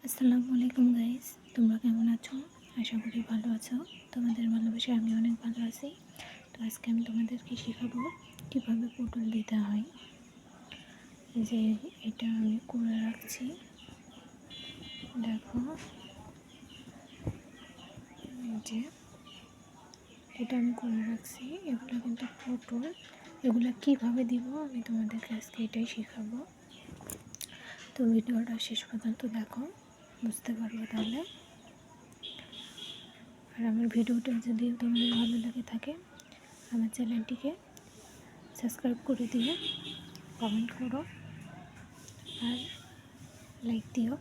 আসসালামু আলাইকুম গাইস, তোমরা কেমন আছো? আশা করি ভালো আছো। তোমাদের ভালোবাসা আমি অনেক ভালো আছি। তো আজকে আমি তোমাদেরকে শেখাবো কীভাবে পটল দিতে হয়। যে এটা আমি করে রাখছি, দেখো যে এটা আমি করে রাখছি। এগুলো কিন্তু পটল, এগুলো কীভাবে দিব আমি তোমাদেরকে আজকে এটাই শেখাবো। তো ভিডিওটা শেষ পর্যন্ত দেখো, বুঝতে পারবে তাহলে। আর আমার ভিডিওটা যদি তোমাদের ভালো লাগে থাকে আমার চ্যানেলটিকে সাবস্ক্রাইব করে দিও, কমেন্ট করো আর লাইক দিও।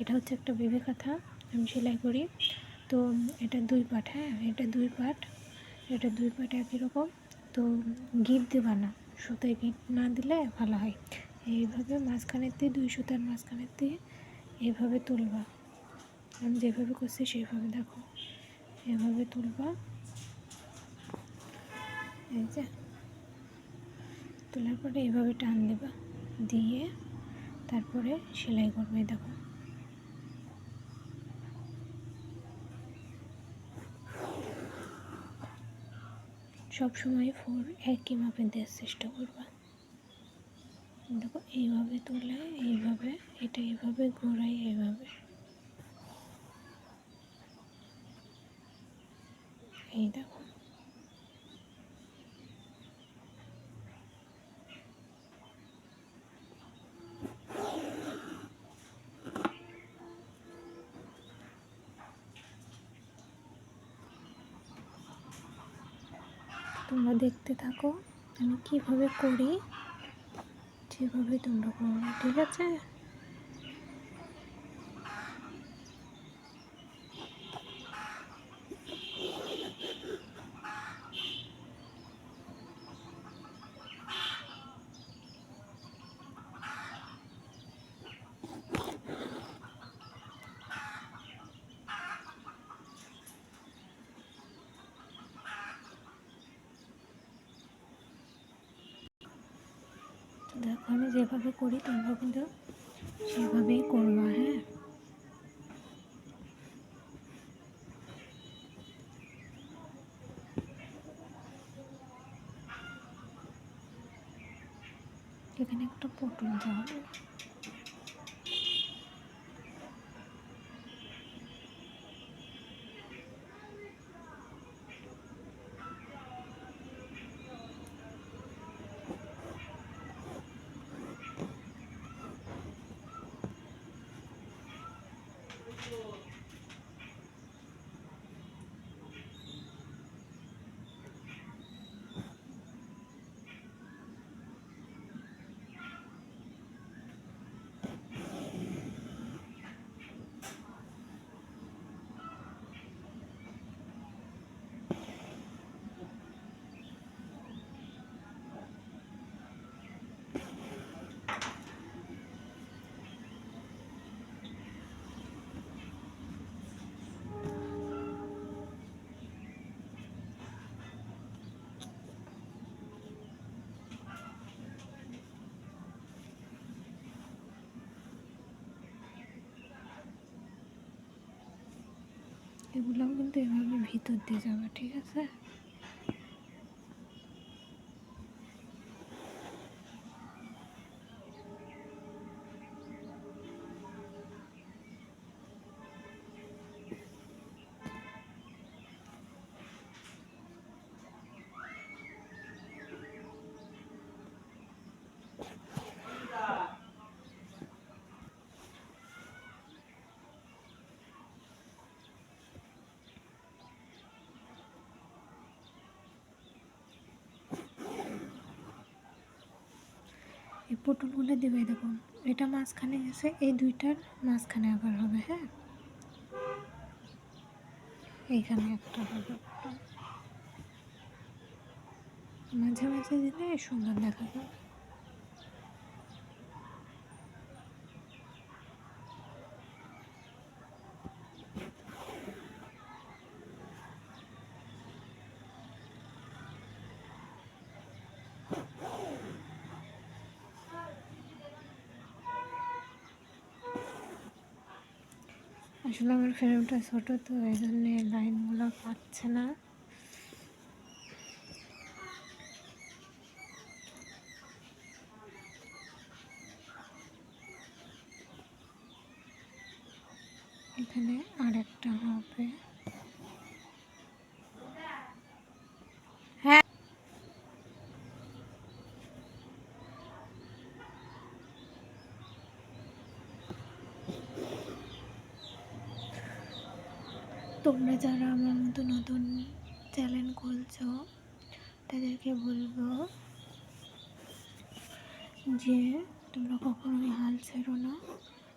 এটা হচ্ছে একটা বেবি কাঁথা, আমি সেলাই করি। তো এটা 2 পার্ট, হ্যাঁ এটা 2 পার্ট, এটা 2 পার্ট একই রকম। তো গিট দেবা না, সুতায় গিট না দিলে ভালো হয়। এইভাবে মাঝখানের দিয়ে 2 সুতার মাঝখানের দিয়ে এইভাবে তুলবা। আমি যেভাবে করছি সেইভাবে দেখো, এভাবে তুলবা। এই যে তোলার পরে এইভাবে টান দেবা, দিয়ে তারপরে সেলাই করবে। দেখো সব সময় 4 একই মাপে দেওয়ার চেষ্টা করবা। দেখো এইভাবে তুলে এইভাবে, এটা এইভাবে ঘোরাই, এইভাবে এই দেখো। তোমরা দেখতে থাকো আমি কিভাবে করি, যেভাবে তোমরা করো, ঠিক আছে? দেখো আমি যেভাবে করি তোমরা কিন্তু সেভাবেই করবা, হ্যাঁ। এখানে একটা পটল দেওয়া হবে। এগুলোও কিন্তু এভাবে ভিতর দিয়ে যাবে, ঠিক আছে? এই পটলগুলো দেবে, দেখো এটা মাঝখানে গেছে, এই দুইটার মাঝখানে আবার হবে, হ্যাঁ এইখানে একটা হবে পটল, মাঝে মাঝে দিলে সুন্দর দেখা যাবে। আসলে আমার ফ্রেমটা ছোটো, তো এই জন্যে লাইনগুলো পাচ্ছে না। এখানে আরেকটা হবে। হ্যাঁ, তোমরা যারা আমার মতো নতুন চ্যানেল খুলছো তাদেরকে বলবো যে তোমরা কখনোই হাল ছেড়ো না,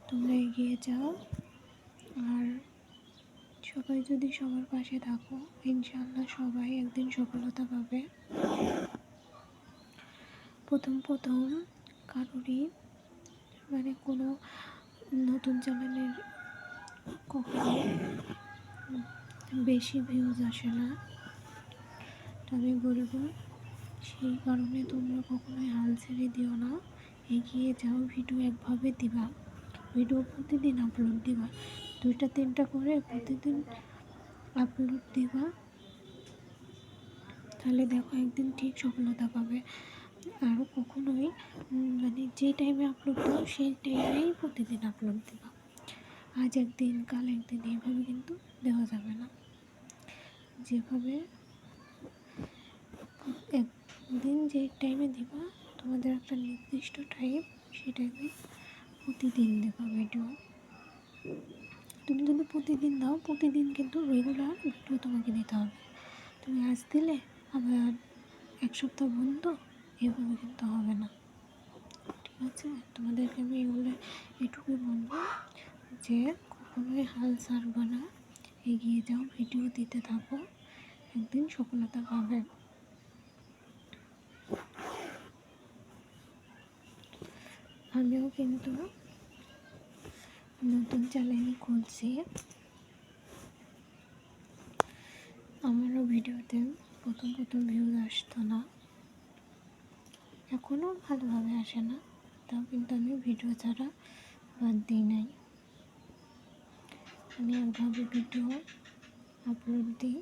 তোমরা এগিয়ে যাও। আর সবাই যদি সবার পাশে থাকো, ইনশাআল্লাহ সবাই একদিন সফলতা পাবে। প্রথম কারোরই মানে কোনো নতুন চ্যানেলের কখনো বেশি ভিউজ আসে না। তো আমি বলবো সেই কারণে তোমরা কখনোই হাল ছেড়ে দিও না, এগিয়ে যাও। ভিডিও একভাবে দিবা, ভিডিও প্রতিদিন আপলোড দিবা, 2-3টা করে প্রতিদিন আপলোড দিবা, তাহলে দেখো একদিন ঠিক সফলতা পাবে। আর কখনোই মানে যে টাইমে আপলোড দাও সেই টাইমেই প্রতিদিন আপলোড দিবা। আজ একদিন কাল একদিন এইভাবে কিন্তু দেওয়া যাবে না। যেভাবে একদিন যে টাইমে দিবা, তোমাদের একটা নির্দিষ্ট টাইম, সেই টাইমে প্রতিদিন দেবা ভিডিও। তুমি যদি প্রতিদিন দাও, প্রতিদিন কিন্তু রেগুলার ভিডিও তোমাকে দিতে হবে। তুমি আজ দিলে আবার 1 সপ্তাহ বন্ধ, এভাবে কিন্তু হবে না, ঠিক আছে? তোমাদেরকে আমি এটুকুই বলবো যে কখনোই হাল ছাড়বে না, এগিয়ে যাও, ভিডিও দিতে থাকো, একদিন সফলতা পাবে। আমিও কিন্তু নতুন চ্যানেল খুলছি, আমারও ভিডিওতে প্রথম ভিউজ আসতো না, এখনও ভালোভাবে আসে না, তাও কিন্তু আমি ভিডিও ছাড়া বাদ দিই নাই। আমি একভাবে ভিডিও আপলোড দিই।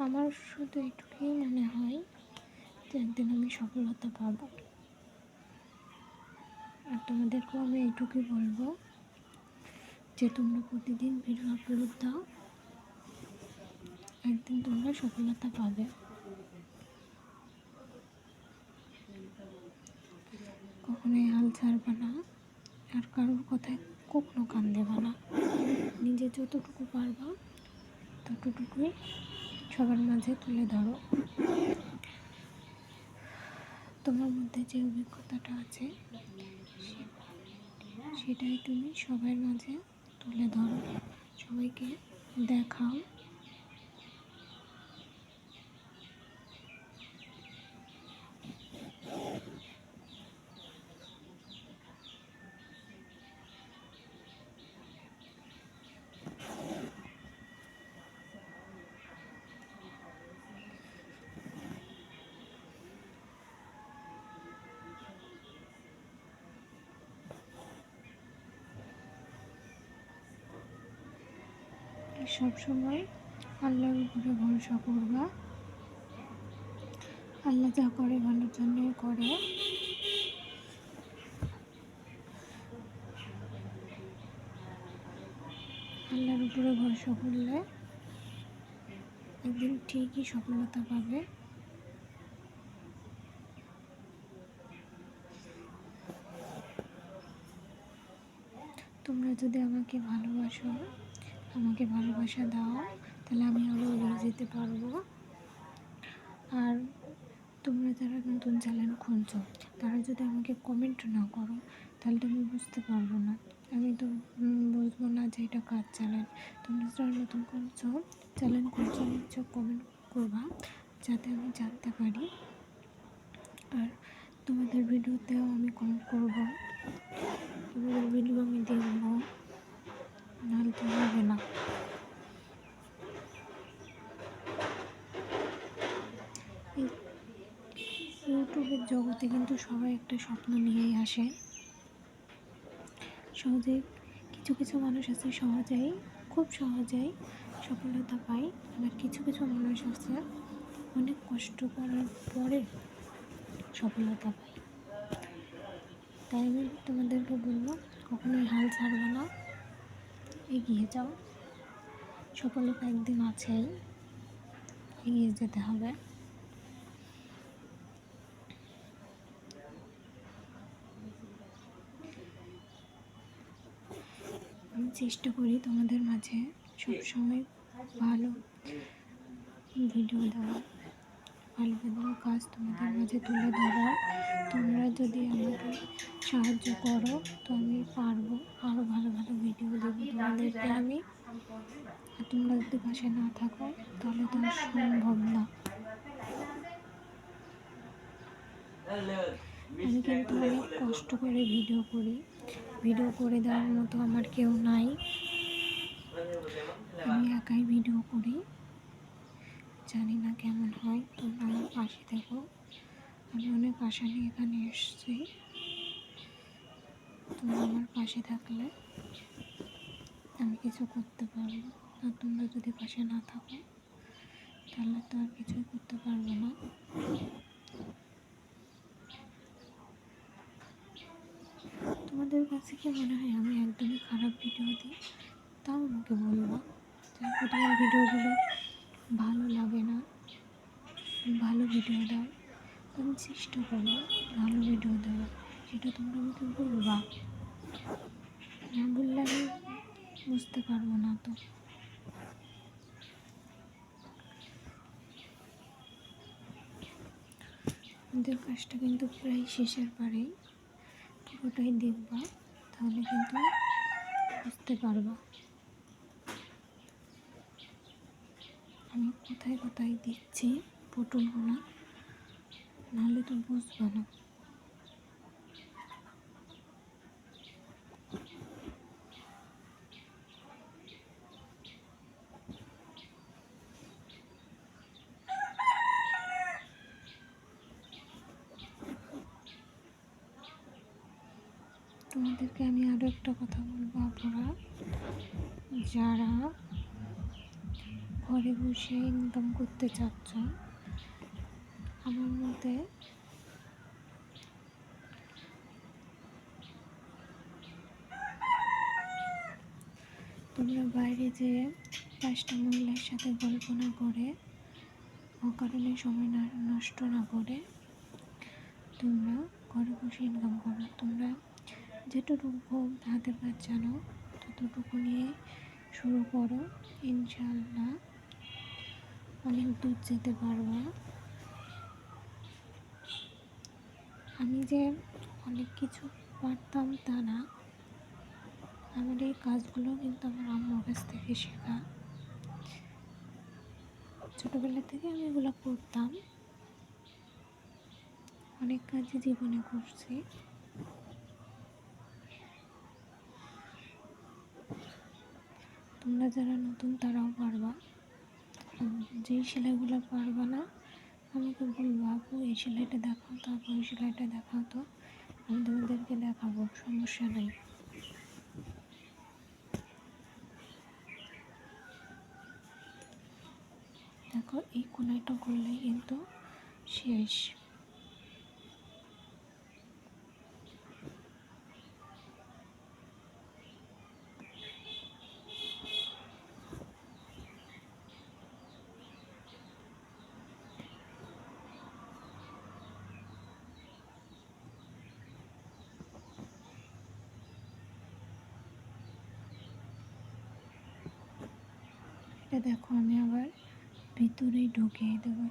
আমার শুধু এটুকুই মনে হয় যে একদিন আমি সফলতা পাবো। আর তোমাদেরকেও আমি এইটুকুই বলবো যে তোমরা প্রতিদিন ভিডিও আপলোড দাও, একদিন তোমরা সফলতা পাবে। কখনোই হাল ছাড়বে না, আর কারোর কথায় কখনো কান দেবে না। নিজে যতটুকু পারবা ততটুকুই সবার মাঝে তুলে ধরো। তোমার মধ্যে যে অভিজ্ঞতাটা আছে সেটাই তুমি সবার মাঝে তুলে ধরো, সবাইকে দেখাও। সবসময় আল্লাহর উপরে ভরসা করবা, আল্লাহ যা করে ভালোর জন্যই করে। আল্লাহর উপরে ভরসা করলে একদিন ঠিকই সফলতা পাবে। তোমরা যদি আমাকে ভালোবাসো, আমাকে ভালোবাসা দাও, তাহলে আমি আরও এগিয়ে যেতে পারবো। আর তোমরা যারা নতুন চ্যানেল খুলছো তারা যদি আমাকে কমেন্ট না করো তাহলে তো আমি বুঝতে পারবো না, আমি তো বুঝবো না যে এটা কার চ্যানেল। তোমরা যারা নতুন চ্যানেল খুলছো নিশ্চয় কমেন্ট করবা, যাতে আমি জানতে পারি। আর তোমাদের ভিডিওতেও আমি কমেন্ট করবো, তোমাদের ভিডিও আমি দেখবো, নাহলে তো হবে না। ইউটিউবের জগতে কিন্তু সবাই একটা স্বপ্ন নিয়েই আসে, সহজে কিছু কিছু মানুষ আছে সহজেই, খুব সহজেই সফলতা পায়, আবার কিছু কিছু মানুষ আছে অনেক কষ্ট করার পরে সফলতা পায়। তাই আমি তোমাদেরকে বলবো, কখনোই হাল ছাড়বে না, এগিয়ে যাও। সফলতা একদিন আছেই, এগিয়ে যেতে হবে। আমি চেষ্টা করি তোমাদের মাঝে সবসময় ভালো ভিডিও দেওয়া, ভালো ভালো কাজ তোমাদের মাঝে তুলে ধরা। তোমরা যদি আমাকে সাহায্য করো তো আমি পারবো আরও ভালো ভালো ভিডিও দেবো তোমাদেরকে আমি। আর তোমরা যদি পাশে না থাকো তাহলে তো আর সম্ভব না। আমি কিন্তু অনেক কষ্ট করে ভিডিও করি, ভিডিও করে দেওয়ার মতো আমার কেউ নাই, আমি একাই ভিডিও করি। জানি না কেমন হয়, তোমরা আমার পাশে থেকো। আমি অনেক আশা নিয়ে এখানে এসেছি, তোমরা আমার পাশে থাকলে আমি কিছু করতে পারবো। আর তোমরা যদি পাশে না থাকো তাহলে তো আর কিছুই করতে পারবো না। তোমাদের কাছে কি মনে হয় আমি একদমই খারাপ ভিডিও দিই? তাও আমাকে বলবো, যার তোমার ভিডিওগুলো ভালো লাগে না, ভালো ভিডিও দাও। আমি চেষ্টা করবো ভালো ভিডিও দেওয়ার, সেটা তোমরা আমাকে বলবা। না বললে আমি বুঝতে পারবো না। তো আমাদের কাজটা কিন্তু প্রায় শেষের পারেই, পুরোটাই দেখবা, তাহলে কিন্তু বুঝতে পারবা আমি কোথায় কোথায় দিচ্ছি পটলগুলো, নাহলে তো বুঝবা না। তোমাদেরকে আমি আরও একটা কথা বলবো, আপনারা যারা ঘরে বসে ইনকাম করতে চাচ্ছ, আমার মতে তোমরা বাইরে যেয়ে 5টা মহিলার সাথে গল্প না করে, অকারণে সময় নষ্ট না করে তোমরা ঘরে বসে ইনকাম করো। তোমরা যেটুকু হাতের কাজ জানো ততটুকু নিয়ে শুরু করো, ইনশাআল্লাহ অনেক দূর যেতে পারবা। আমি যে অনেক কিছু পারতাম তা না, আমার এই কাজগুলো কিন্তু আমার আম্মুর কাছ থেকে শেখা। ছোটোবেলা থেকে আমি এগুলো করতাম, অনেক কাজই জীবনে করছি। তোমরা যারা নতুন তারাও পারবা, যেই সেলাইগুলো পারবা না আমাকে বলবো, আপু এই সেলাইটা দেখাও তো, আপু এই সেলাইটা দেখাও তো, আমি তোমাদেরকে দেখাবো, সমস্যা নেই। দেখো এই কোনাটা করলেই কিন্তু শেষ। এটা দেখো আমি আবার ভিতরেই ঢুকিয়ে দেবো,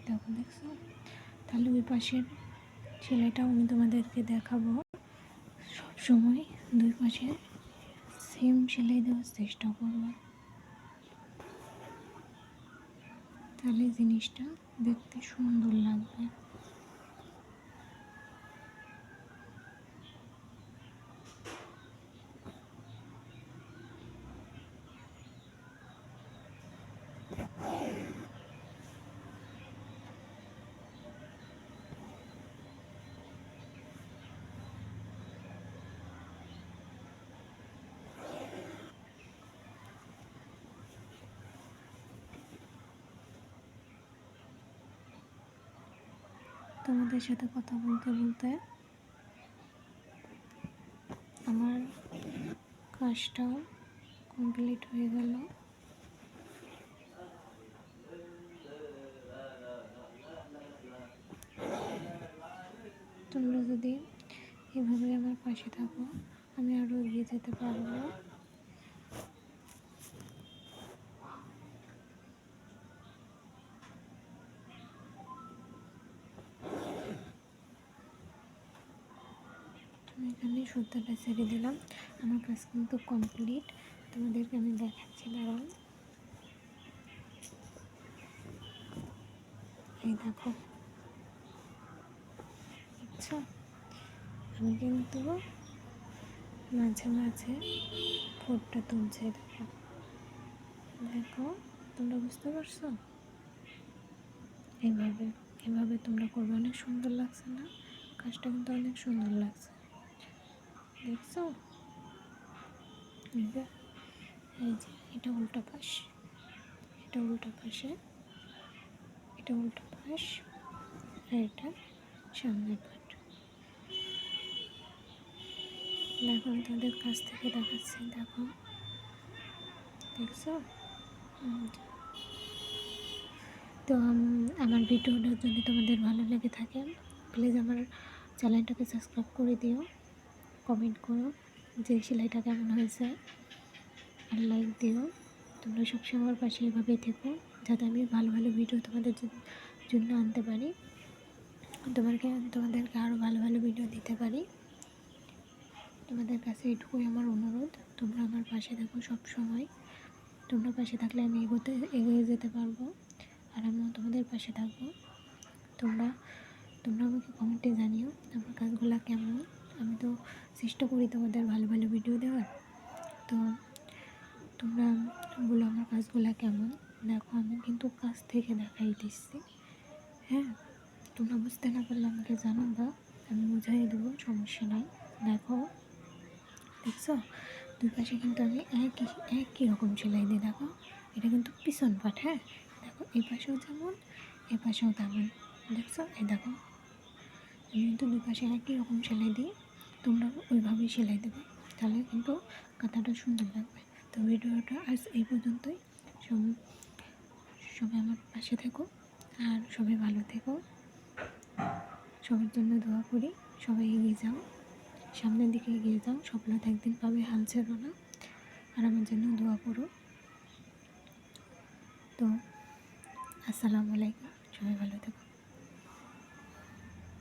দেখো দেখছো। তাহলে ওই পাশের সেলাইটাও আমি তোমাদেরকে দেখাবো। সব সময় দুই পাশে সেম সেলাই দেওয়ার চেষ্টা করবো, তাহলে জিনিসটা দেখতে সুন্দর লাগবে। তোমাদের সাথে কথা বলতে বলতে আমার কাজটাও কমপ্লিট হয়ে গেল। তোমরা যদি এভাবে আমার পাশে থাকো, আমি আরও এগিয়ে যেতে পারবো। আমি এখানে সুতাটা ছেড়ে দিলাম। আমার কাজ কিন্তু কমপ্লিট। তোমাদেরকে আমি দেখাচ্ছি, দাঁড়াও। এই দেখো, বুঝছো? আমি কিন্তু মাঝে মাঝে ফোরটা তুলছে, দেখো দেখো, তোমরা বুঝতে পারছো? এইভাবে এভাবে তোমরা করবে, অনেক সুন্দর লাগছে না? কাজটা কিন্তু অনেক সুন্দর লাগছে, দেখছো? এই যে এটা উল্টা পাশ, এটা উল্টা পাশে, এটা উল্টা পাশ, আর এটা সামনের পাট। দেখো, আমি তোমাদের কাছ থেকে দেখাচ্ছি, দেখো, দেখছো? তো আমার ভিডিওটা যদি তোমাদের ভালো লেগে থাকে, প্লিজ আমার চ্যানেলটাকে সাবস্ক্রাইব করে দিও, কমেন্ট করো যে সেলাইটা কেমন হয়েছে, আর লাইক দিও। তোমরা সবসময় আমার পাশে এভাবেই থেকো, যাতে আমি ভালো ভালো ভিডিও তোমাদের জন্য আনতে পারি, তোমাদেরকে আরও ভালো ভালো ভিডিও দিতে পারি। তোমাদের কাছে এটুকুই আমার অনুরোধ, তোমরা আমার পাশে থাকো সব সময়। তোমরা পাশে থাকলে আমি এগিয়ে যেতে পারবো, আর আমিও তোমাদের পাশে থাকবো। তোমরা আমাকে কমেন্টে জানিও আমার কাজগুলো কেমন। আমি তো চেষ্টা করি তোমাদের ভালো ভালো ভিডিও দেওয়ার। তো তোমরা বলো আমার কাজগুলো কেমন। দেখো, আমি কিন্তু কাজ থেকে দেখাই দিচ্ছি, হ্যাঁ? তোমরা বুঝতে না পারলে আমাকে জানাবা, আমি বুঝাই দেবো, সমস্যা নাই। দেখো, দেখছো? দুই পাশে কিন্তু আমি একই রকম সেলাই দিই। দেখো, এটা কিন্তু পিছন পাট, হ্যাঁ? দেখো, এই পাশেও যেমন, এই পাশেও তেমন, দেখছো? এই দেখো, আমি কিন্তু দুই পাশে একই রকম সেলাই দিই। তোমরা ওইভাবেই সেলাই দেবে, তাহলে কিন্তু কাঁথাটা সুন্দর লাগবে। তো ভিডিওটা আজ এই পর্যন্তই। সবাই আমার পাশে থেকো, আর সবাই ভালো থেকো। সবার জন্য দোয়া করি, সবাই এগিয়ে যাও, সামনের দিকে এগিয়ে যাও, সফলতা একদিন পাবে, হাল ছেড়ো না। আর আমার জন্য দোয়া করো। তো আসসালামু আলাইকুম, সবাই ভালো থেকো।